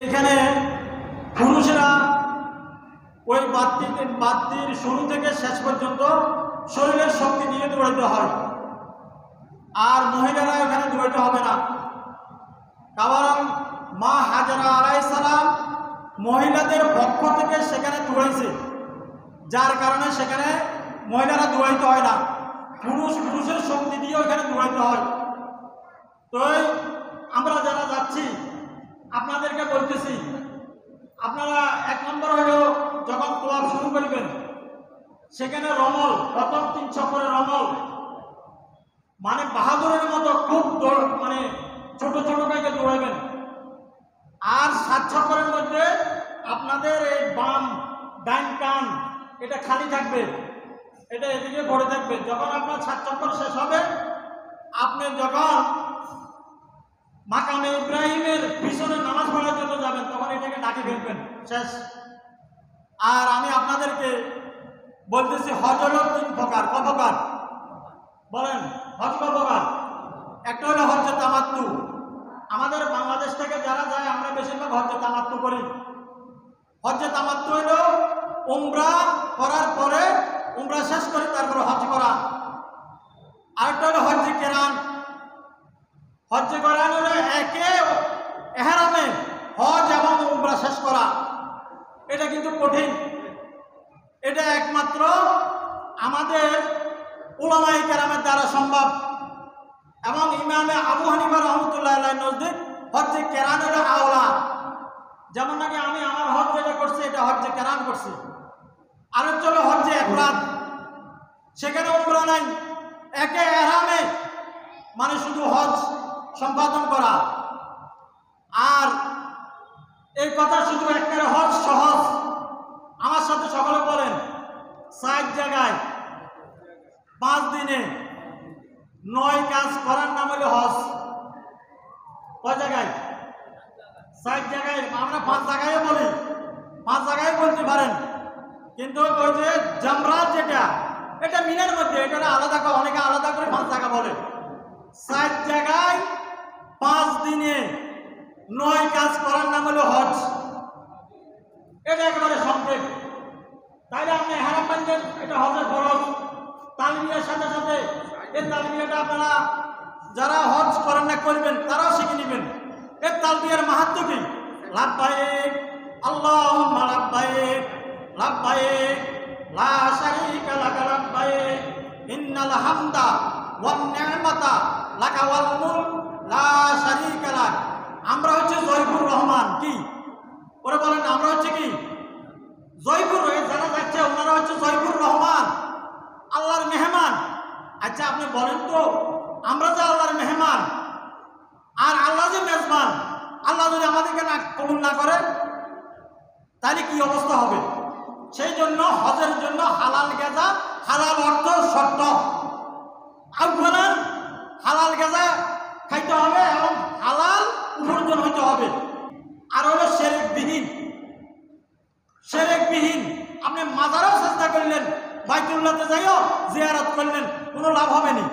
এখানে পুরুষরা ওই বাদটির শুরু থেকে শেষ পর্যন্ত শরীরের শক্তি দিয়ে দৌড়াতে হয়, আর মহিলারা এখানে দৌড়াতে হবে না। কারণ মা হাজরা আলাইহিস সালাম মহিলাদের পক্ষ থেকে সেখানে দৌড়াইছে, যার কারণে সেখানে মহিলারা দৌড়াইতে হয় না, পুরুষের শক্তি দিয়ে ওখানে দৌড়াইতে হয়। তো আমরা যারা যাচ্ছি আপনাদেরকে বলতেছি, আপনারা 1 নম্বর হলো যখন ক্লাব শুরু করবেন সেখানে রমল, প্রথম 3 চক্করে রমল মানে বাহাদুরের মতো খুব মানে ছোট ছোট গাইকে দৌড়াবেন। আর 7 চক্করের মধ্যে আপনাদের এই বাম ডাইন কান এটা খালি থাকবে, এটা এদিকে ভরে থাকবে। যখন আপনার 7 চক্কর শেষ হবে, আপনি যখন মাকামে ইব্রাহিমের পিছনে নামাজ পড়ার জন্য যাবেন তখন এটাকে ডাকে ফেলবেন, শেষ। আর আমি আপনাদেরকে বলতেছি হজ হল 3 প্রকার। ক প্রকার বলেন? হজ ক প্রকার? একটা হলো হজ্জে তামাত্তু। আমাদের বাংলাদেশ থেকে যারা যায় আমরা বেশিরভাগ হজ্জে তামাত্তু করি। হজ্জে তামাত্তু হলো উমরা করার পরে উমরা শেষ করে তারপরে হজ করা। আরেকটা হলো হজ্জে কেরান। হজ্জে কেরান হলো একে এহরামে হজ এবং উমরা শেষ করা। এটা কিন্তু কঠিন, এটা একমাত্র আমাদের উলামায়ে কেরামের দ্বারা সম্ভব। এবং ইমামে আবু হানিফা রাহমাতুল্লাহ আলাইহি নজদিক হজ্জে কেরান হলো আওলা। যেমন নাকি আমি আমার হজ যেটা করছি এটা হজ্জে কেরান করছি। আর হলো হজ্জে ইফরাদ, সেখানে উমরা নাই, একে এহরামে মানে শুধু হজ সম্পাদন করা। আর এই কথা শুধু একটা হজ সহজ। আমার সাথে সকলে বলেন 7 জায়গায় 5 দিনে 9 কাজ করার নাম হলো হজ। কয় জায়গায়? 7 জায়গায়। আমরা 5 জায়গায় বলি, 5 জায়গায় বলতে পারেন, কিন্তু ওই যে জামরাত যেটা এটা মিনার মধ্যে, এটা আলাদা করে, অনেকে আলাদা করে 5 জায়গা বলে। 7 জায়গায় 5 দিনে 9 কাজ করার নাম হলো হজ। এটা একেবারে সম্পূর্ণ। তাইলে আপনি ইহরাম বাঁধবেন, এটা হজের ফরজ। তালবিয়ার সাথে সাথে এই তালবিয়াটা আপনারা যারা হজ করেন না করবেন তারাও শিখে নেবেন। এই তালবিয়ার মাহাত্ম্য কি? লাব্বাইক আল্লাহুম্মা লাব্বাইক লাব্বাইক লা শারীকা লাকা লাব্বাইক ইন্নাল হামদা ওয়ান নি'মাতা লাকা ওয়াল মুলক লা শারীকা লাক। আমরা হচ্ছে জয়পুর রহমান। কি ওরা বলেন? আমরা হচ্ছে কি জয়পুর। যারা যাচ্ছে ওনারা হচ্ছে জয়পুর রহমান, আল্লাহর মেহমান। আচ্ছা আপনি বলেন তো, আমরা যে আল্লাহর মেহমান আর আল্লাহ যে মেজবান, আল্লাহ যদি আমাদেরকে না কবুল না করে তাহলে কি অবস্থা হবে? সেই জন্য হজের জন্য হালাল গেজা, হালাল অর্থ শর্ত। আহ্বান হালাল গেজা খাইতে হবে এবং হালাল উপার্জন হইতে হবে। আর হলো শিরকবিহীন। শিরকবিহীন আপনি মাজারেও চেষ্টা করলেন, বাইতুল্লাহতে যাইও জিয়ারত করলেন, কোনো লাভ হবে না।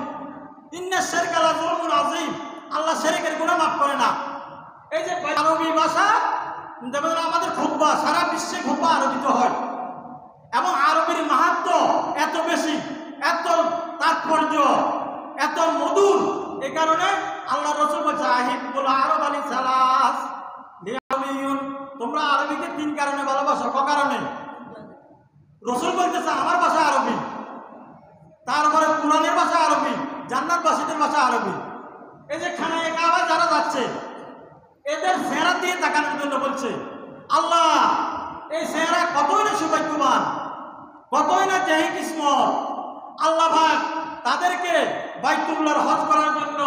ইন্না শিরকা লা যুলমুন আযীম। আল্লাহ শিরকের গুনাহ মাফ করে না। এই যে আরবি ভাষা, যেমন আমাদের খুতবা, সারা বিশ্বে খুতবা আরবিতে হয় এবং আরবির মাহাত্ম্য এত বেশি, এত তাৎপর্য, এত মধুর। এই কারণে আল্লাহ রাসূল বলেছে আহিবুল আরব আলী সালাস লিআরবিয়ুন, তোমরা আরবিকে 3 কারণে ভালোবাসো। ক কারণে? রাসূল বলতেছে আমার ভাষা আরবি, তারপরে কুরআনের ভাষা আরবি, জান্নাতবাসীদের ভাষা আরবি। এই যে খানায়ে কাবা যারা যাচ্ছে এদের চেহারা দিয়ে তাকানোর জন্য বলছে আল্লাহ, এই চেহারা কতই না সৌভাগ্যবান, কতই না জাহি কিসমত। আল্লাহ পাক তাদেরকে বাইতুল্লাহর হজ করার জন্য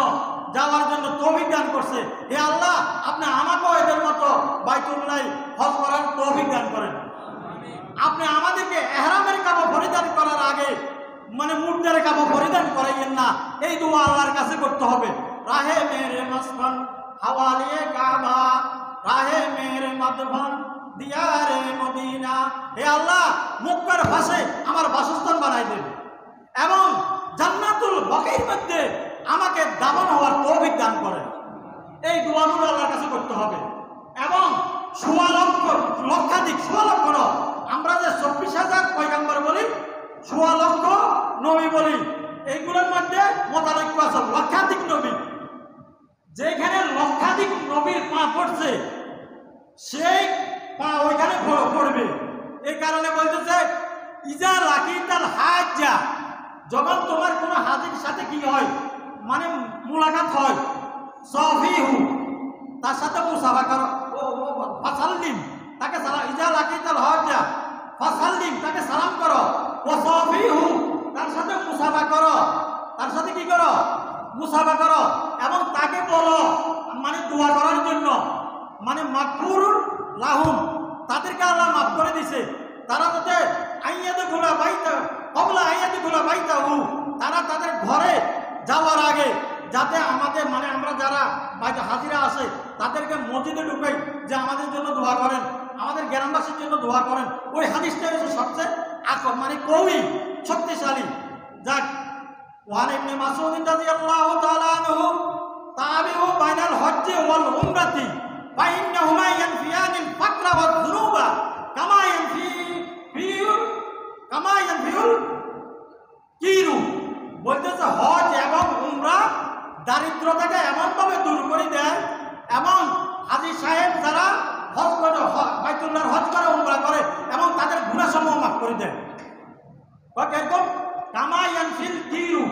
যাওয়ার জন্য তৌফিক দান করছে। হে আল্লাহ, আপনি আমাকেও এদের মতো বাইতুল্লাহ হজ করার তৌফিক দান করেন। আপনি আমাদেরকে ইহরামের কাপড় পরিধান করার আগে মানে মুর্দার কাপড় পরিধান করাইয়েন না। এই দোয়া আল্লাহর কাছে করতে হবে। রাহে মেরে মাসকান হাওয়ালিয়ে কাবা, রাহে মেরে মাদফান দিয়ারে মদিনা। হে আল্লাহ, মক্কার পাশে আমার বাসস্থান বানাই দেন এবং জান্নাতুল বাকির মধ্যে আমাকে দাফন হওয়ার তৌফিক দান করেন। এই দোয়াগুলো আল্লাহর কাছে করতে হবে। এবং লক্ষাধিক আমরা যে 24,000 পয়গাম্বর বলি, 16 লক্ষ নবী বলি, এইগুলোর মধ্যে মতানৈক্য আছে। লক্ষাধিক নবী, যেখানে লক্ষাধিক নবীর পা পড়ছে সেই পা ওইখানে পড়বে। এই কারণে বলতেছে ইজা লাকিতাল হাজ্জা, যখন তোমার কোনো হাজির সাথে কি হয়, মানে মুলাকাত হয়, সফিহু, তার সাথে মুসাফা করো, ফাসাল্লিম, তাকে সালাম, ইজা লাকিতাল হাজ্জা ফাসাল্লিম, তাকে সালাম করো, ওয়া সফিহু, তার সাথে মুসাফা করো, তার সাথে কি করো, মুসাফা করো, এবং তাকে বলো মানে দোয়া করার জন্য, মানে মাগফুরুল লাহুম, তাদেরকে আল্লাহ মাফ করে দিছে। তারা যাতে আইয়াদুল বাইতা কবলা আইয়াদুল বাইতাহু, তারা তাদের ঘরে যাওয়ার আগে যাতে আমাদের মানে আমরা যারা বাইরে হাজিরা আছে তাদেরকে মসজিদে ঢুকাই যে আমাদের জন্য দোয়া করেন, আমাদের গ্রামবাসীর জন্য দোয়া করেন। ওই হাদিসটা হচ্ছে সবচেয়ে মানে কওয়ি, শক্তিশালী। যাক, ওয়ান ইবনে মাসউদ রাদিয়াল্লাহু তাআলা আনহু তাবিউ বাইনাল হজ্জ ওয়াল উমরাতি ফাইন্নাহুমা ইয়ানফিয়ানিল ফাকরা ওয়াজ যুনুবা কামা ইয়ানফিউল কিরু। বলতেছে হজ এবং উমরা দারিদ্রতাকে এমনভাবে দূর করে দেয়, এবং হাজী সাহেব যারা হজ করে, বাইতুল্লাহর হজ করে, উমরা করে, এবং তাদের গুনাহসমূহ মাফ করে দেয়। এরকম কামা ইয়ানফিল কিরু,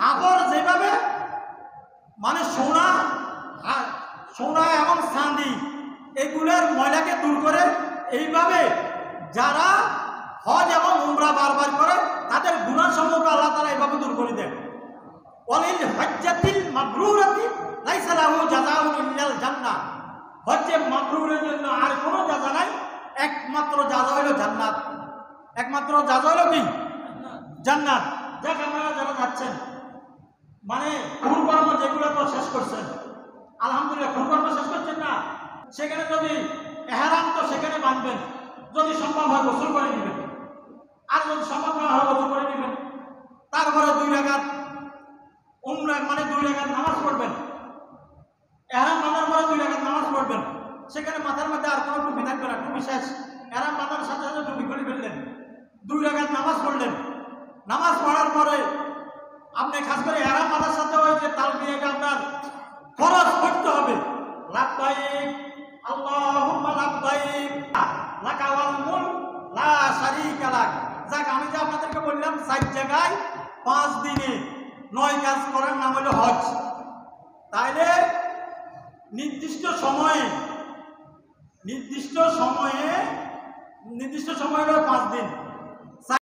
হাগর যেভাবে মানে সোনা এবং চাঁদি এগুলোর ময়লাকে দূর করে, এইভাবে যারা হজ এবং উমরা বারবার করে তাদের গুনাহসমূহকে আল্লাহ তাআলা এইভাবে দূর করে দেন। ওয়ালিল হজ্জাতিল মাবরুরাতি লাইসা লাহু জাযাউন ইল্লাল জান্নাহ, হজ্জে মাবরুরের জন্য আর কোনো জাযা নাই, একমাত্র জাযা হলো জান্নাত। একমাত্র জাযা হলো কি? জান্নাত। যাক, আপনারা যারা যাচ্ছেন মানে কুরবান যেগুলো তো শেষ করছেন, আলহামদুলিল্লাহ, কুরবান শেষ করছেন না, সেখানে যদি ইহরাম তো সেখানে বাঁধবেন, যদি সম্ভব হয় গোসল করে নেবেন, আর যদি সম্ভব না হয় গোসল করে নেবেন। তারপরে 2 রাকাত উমরা মানে 2 রাকাত নামাজ পড়বেন, ইহরাম বাঁধার পরে 2 রাকাত নামাজ পড়বেন। সেখানে মাথার মধ্যে আর কোনো টুপি থাকবে না, টুপি শেষ। ইহরাম বাঁধার সাথে সাথে টুপি খুলে ফেললেন, 2 রাকাত নামাজ পড়লেন। নামাজ পড়ার পরে আপনি খাস করে ইহরাম বাঁধার সাথে ওই যে তালবিয়াটা আপনার ফরজ পড়তে হবে, লাব্বাইক আল্লাহুম্মা লাব্বাইক লাকা ওয়াল মুলক লা শারীকা লাক। যাক, আমি যে আপনাদেরকে বললাম 4 জায়গায় 5 দিনে 9 কাজ করার নাম হলো হজ। তাইলে নির্দিষ্ট সময়ে হলো 5 দিন।